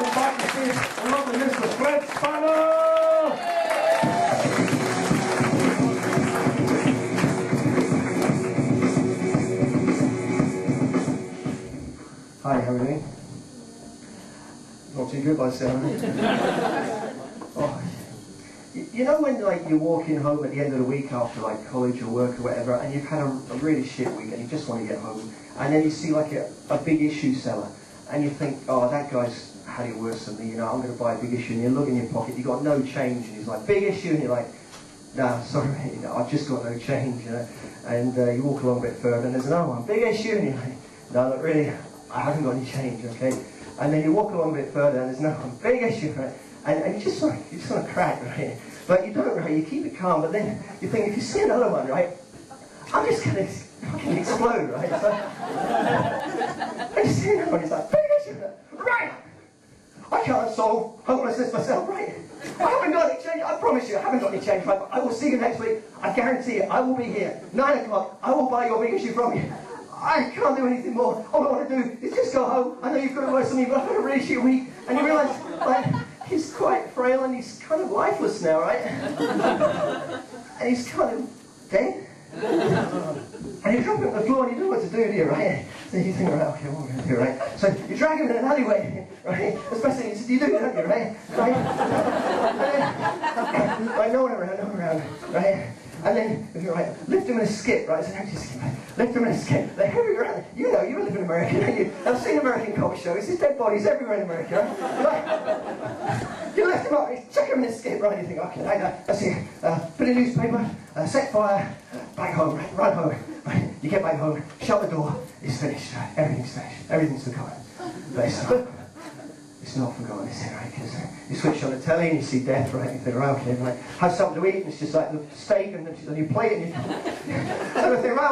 welcome back to see the lovely Mr. Fred Spanner! Hi, how are you doing? Not too good, by the sound of it. Oh. You know when like you're walking home at the end of the week after like college or work or whatever, and you've had a really shit week and you just want to get home, and then you see like a big issue seller, and you think, oh, that guy's had it worse than me, you know, I'm going to buy a big issue, and you look in your pocket, you've got no change, and he's like, big issue, and you're like, nah, sorry, mate, you know, I've just got no change, you know, and you walk along a bit further, and there's another one, big issue, and you're like, no, look, really, I haven't got any change, okay, and then you walk along a bit further, and there's another one, big issue, right, and you just want to crack, right, but you don't, right, you keep it calm, but then you think, if you see another one, right, I'm just going to fucking explode, right, so, and you see another one, it's like, big issue, right, I can't solve homelessness myself, right? I haven't got any change, I promise you, I haven't got any change, right? I will see you next week, I guarantee it, I will be here, 9 o'clock, I will buy your big issue from you. I can't do anything more, all I want to do is just go home, I know you've got to work something, but I've had a really shit week, and you realise, like, he's quite frail and he's kind of lifeless now, right? And he's kind of dead. And you drop him on the floor and you don't know what to do, do you, right? So you think, right, okay, what are we going to do, right? So you drag him in an alleyway, right? Especially, you do, don't you, right? Right? And then, right, no one around, right? And then, right, lift him in a skip, right? It's an empty skip, right? Lift him in a skip. They're heavy around. You know, you live in America, don't you? I've seen American cop shows. There's dead bodies everywhere in America, right? You lift him up, you chuck him in a skip, right? You think, okay, that's it. Bit of newspaper, set fire, back home, right? Run home, right? You get back home, shut the door, it's finished, right? Everything's finished, everything's forgotten. But it's not forgotten, is it, right? Because you switch on the telly and you see death, right? You think, right, okay, right, have something to eat, and it's just like the steak and then you plate and you... So I think, right,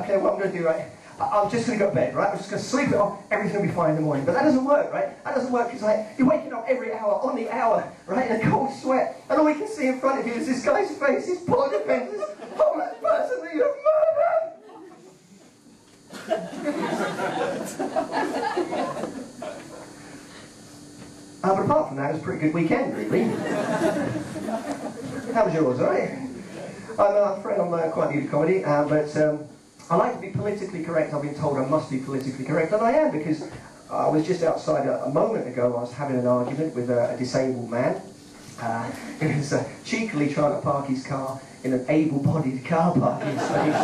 okay, what I'm going to do, right? I'm just going to go to bed, right? I'm just going to sleep it off, everything will be fine in the morning. But that doesn't work, right? That doesn't work because, like, you're waking up every hour, on the hour, right? In a cold sweat. And all you can see in front of you is this guy's face, this poor defenseless, homeless person that you've murdered! But apart from that, it was a pretty good weekend, really. How was yours, alright? I'm a friend, I'm quite new to comedy, but I like to be politically correct. I've been told I must be politically correct, and I am, because I was just outside a moment ago. I was having an argument with a disabled man. He was cheekily trying to park his car in an able-bodied car parking space.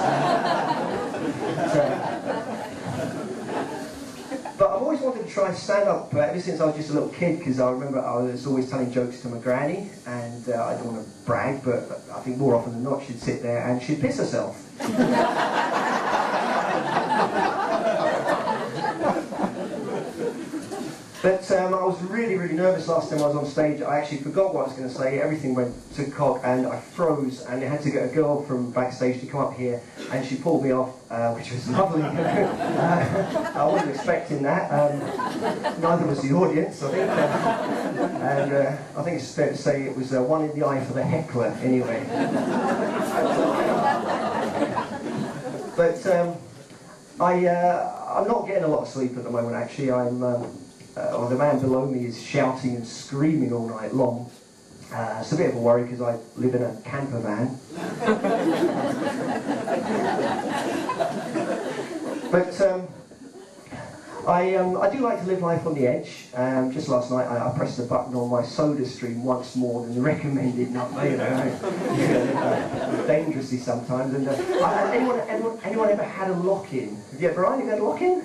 But I've always wanted to try and stand up ever since I was just a little kid, because I remember I was always telling jokes to my granny, and I don't want to brag, but I think more often than not she'd sit there and she'd piss herself. But I was really, really nervous last time I was on stage. I actually forgot what I was going to say. Everything went to cock and I froze, and I had to get a girl from backstage to come up here, and she pulled me off, which was lovely. I wasn't expecting that. Neither was the audience, I think. And I think it's fair to say it was one in the eye for the heckler, anyway. But I'm not getting a lot of sleep at the moment, actually. The man below me is shouting and screaming all night long. It's a bit of a worry because I live in a camper van. But I do like to live life on the edge. Just last night I pressed the button on my soda stream once more than the recommended number, you know, dangerously sometimes. And anyone ever had a lock-in? Have you ever had a lock-in?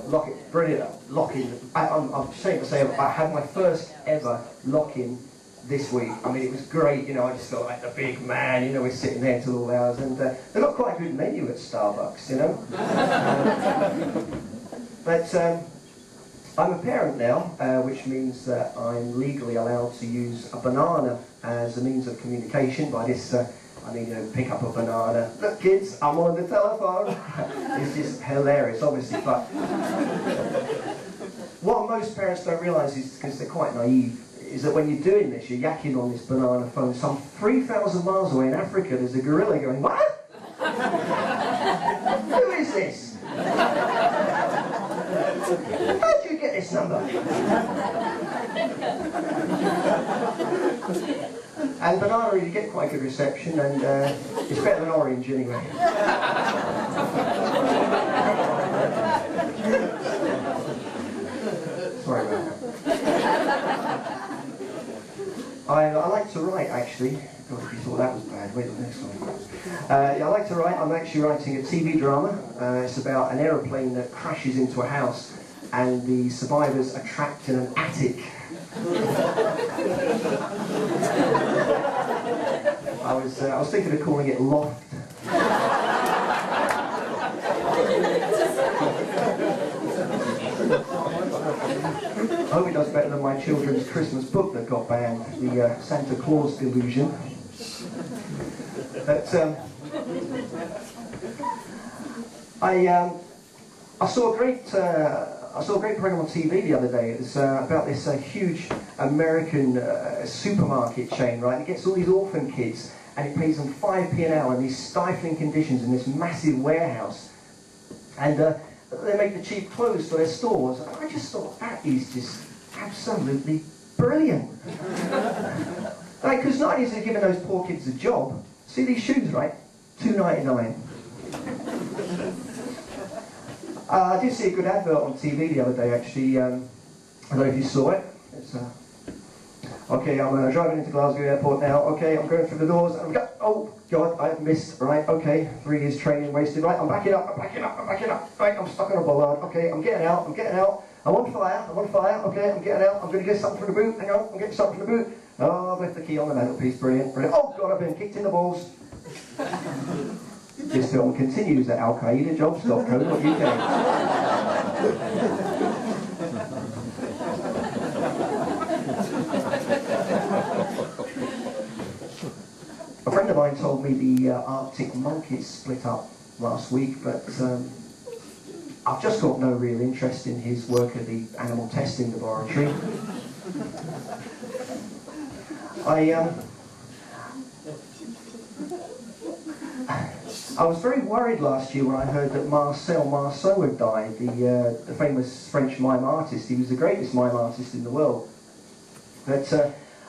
Lock-in, brilliant, lock-in. I'm ashamed to say I had my first ever lock-in this week. I mean, it was great, you know, I just felt like the big man, you know, we're sitting there till all hours, and they've got quite a good menu at Starbucks, you know. But I'm a parent now, which means that I'm legally allowed to use a banana as a means of communication. By this, I mean, you know, pick up a banana. Look, kids, I'm on the telephone. It's just hilarious, obviously, but what most parents don't realise is, because they're quite naive, is that when you're doing this, you're yakking on this banana phone. Some 3,000 miles away in Africa, there's a gorilla going, what? Who is this? How'd you get this number? And banana really get quite good reception, and it's better than orange anyway. Sorry about that. I like to write, actually. God, if you thought that was bad, wait till the next one. Yeah, I like to write. I'm actually writing a TV drama. It's about an aeroplane that crashes into a house and the survivors are trapped in an attic. I was thinking of calling it Loft. I hope it does better than my children's Christmas book that got banned, the Santa Claus Delusion. But I saw a great program on TV the other day. It was about this huge American supermarket chain, right? It gets all these orphan kids and it pays them 5p an hour in these stifling conditions in this massive warehouse. And they make the cheap clothes for their stores. And I just thought, that is just absolutely brilliant. Like, because not only is it giving those poor kids a job, see these shoes, right? $2.99. I did see a good advert on TV the other day, actually. I don't know if you saw it. It's, okay, I'm driving into Glasgow Airport now. Okay, I'm going through the doors. And oh, God, I've missed. Right, okay, 3 years training wasted. Right, I'm backing up. Right, I'm stuck on a bollard. Okay, I'm getting out. I'm on fire. Okay, I'm getting out. I'm going to get something from the boot. Hang on, I'm getting something from the boot. Oh, I've left the key on the mantelpiece. Brilliant. Oh, God, I've been kicked in the balls. This film continues at alqaedajobs.co.uk. A friend of mine told me the Arctic monkeys split up last week, but I've just got no real interest in his work at the animal testing laboratory. I was very worried last year when I heard that Marcel Marceau had died, the famous French mime artist. He was the greatest mime artist in the world. But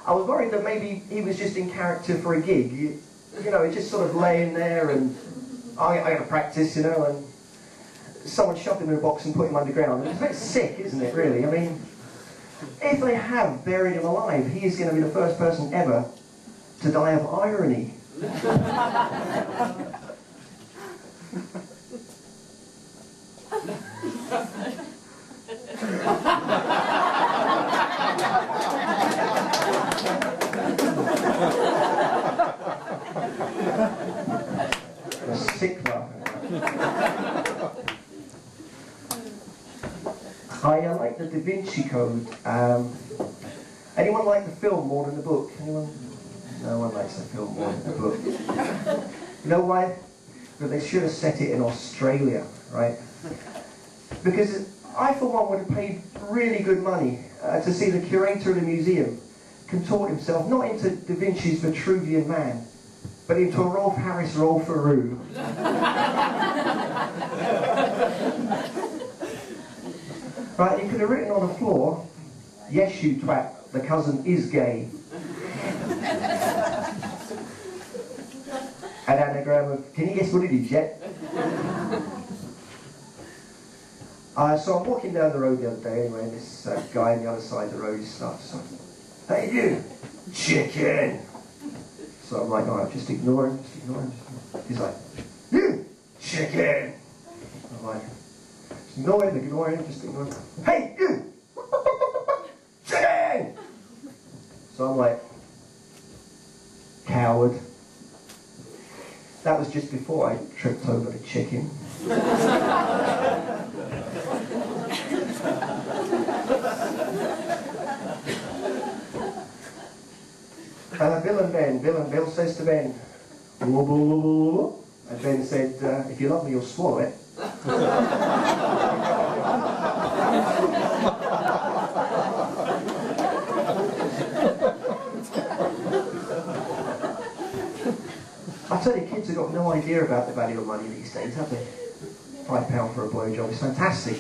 I was worried that maybe he was just in character for a gig. You know, just sort of laying there and I got to practice, you know, and someone shoved him in a box and put him underground. It's a bit sick, isn't it, really? I mean, if they have buried him alive, he is going to be the first person ever to die of irony. A sick laugh. I like the Da Vinci Code. Anyone like the film more than the book? Anyone? No one likes the film more than the book. You know why? But they should have set it in Australia, right? Because I, for one, would have paid really good money to see the curator of the museum contort himself not into Da Vinci's Vitruvian Man, but into a Rolf Harris Rolf Theroux. Right, he could have written on the floor, "Yes, you twat, the cousin is gay." An anagram of, can you guess what it is yet? So I'm walking down the road the other day anyway, and this guy on the other side of the road starts saying, "Hey you, chicken!" So I'm like, alright, just ignore him. He's like, "You, chicken!" I'm like, just ignore him, just ignore him. "Hey, you, chicken!" So I'm like, coward. That was just before I tripped over the chicken. Bill and Bill says to Ben, "Whoa, whoa, whoa, whoa, whoa." And Ben said, "If you love me, you'll swallow it." I tell you, kids have got no idea about the value of money these days, have they? £5 for a blowjob is fantastic.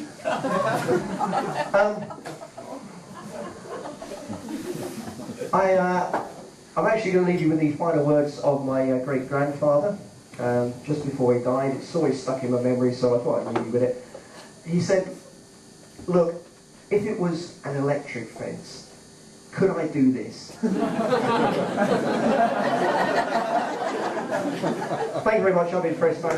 I'm actually going to leave you with the final words of my great-grandfather, just before he died. It's always stuck in my memory, so I thought I'd leave you with it. He said, look, if it was an electric fence, could I do this? Thank you very much. I've been Press Man.